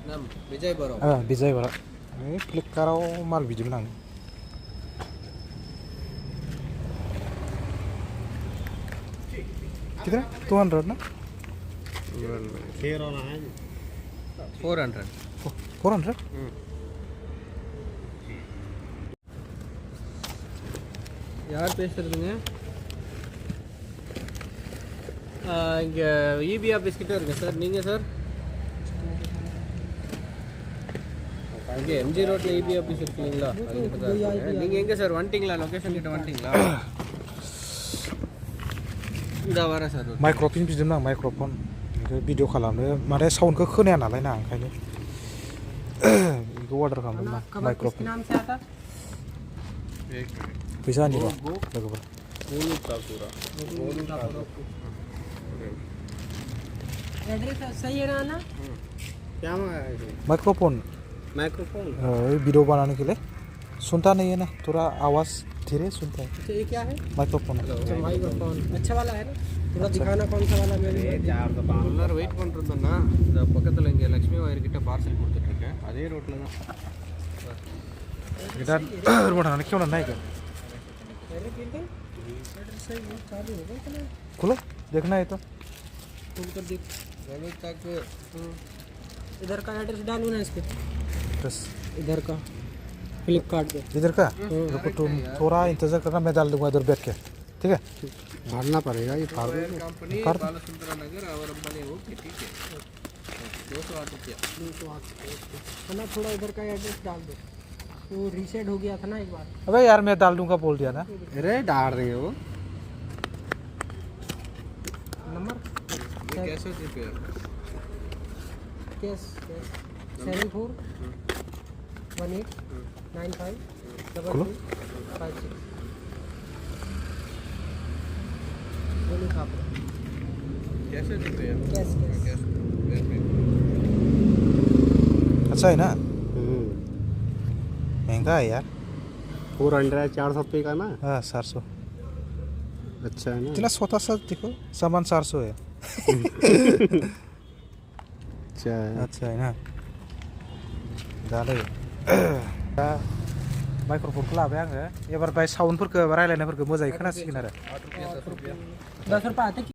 नाम विजय बर'। विजय बर'। फ्लिपकार्टआव माल बिदोंमोन आं। कितना 200 ना 400 400 யார் பேசுறதுங்க? இங்கே இபி ஆஃபீஸ் கிட்ட இருக்கேன் சார். நீங்கள் சார் இங்கே எம்ஜி ரோட்டில் இபி ஆஃபீஸ் இருக்கு இல்லைங்களா? அதுக்கிட்ட தான் இருக்கேன். நீங்கள் எங்கே சார் வந்துட்டீங்களா? லொக்கேஷன் கிட்ட வந்துட்டீங்களா? दा बारा सार माइक्र'फन बिदोंमोन आं माइक्र'फन भिडिअ खालामनो माने साउन्डखौ खोनाया नालाय ना ओंखायनो बेखौ अर्डार खालामदोंमोन आं माइक्र'फन फैसा होनि र' लोगोफोर एड्रेस सही है ना क्या माइक्रोफोन वीडियो बनाने के लिए सुनता नहीं है ना थोड़ा आवाज़ धीरे सुनता है। अच्छा ये क्या है? माइक्रोफोन माइक्रोफोन अच्छा वाला है ना? थोड़ा दिखाना कौन सा वाला मेरे எல்லாரும் வெயிட் பண்ணுறதுன்னா இந்த பக்கத்தில் இங்கே லக்ஷ்மி வாயர் கிட்ட பார்சல் கொடுத்துட்ருக்கேன். அதே ரோட்டில் தான் इधर रोड आने क्यों ना नहीं कर खोलो देखना है तो देख इधर का एड्रेस डालू ना इसके बस इधर का फ्लिपकार्ट पे इधर का रुको तुम थोड़ा इंतजार करना मैं डाल दूंगा इधर बैठ के ठीक है भरना पड़ेगा ये कंपनी बालसुंदर नगर और बने हो ठीक है 208 रुपया 208 ना थोड़ा इधर का एड्रेस डाल दो वो रीसेट हो गया था ना एक बार। अबे यार मैं डाल दूंगा बोल दिया ना अरे डाल रहे हो नंबर ये कैसे रुपया कैश 7418952256 बोलो खाप कैसे रुपया कैश कैश अच्छा है ना महंगा है यार 400 400 रुपये का ना। हाँ 400 अच्छा है ना इतना छोटा सा देखो सामान 400 है अच्छा है ना दाले माइक्र'फनखौ लाबाय आङो एबार बाय साउन्डफोरखौ रायलायनायफोरखौ मोजाङै खोनासिगोन आरो 10 रुपये आते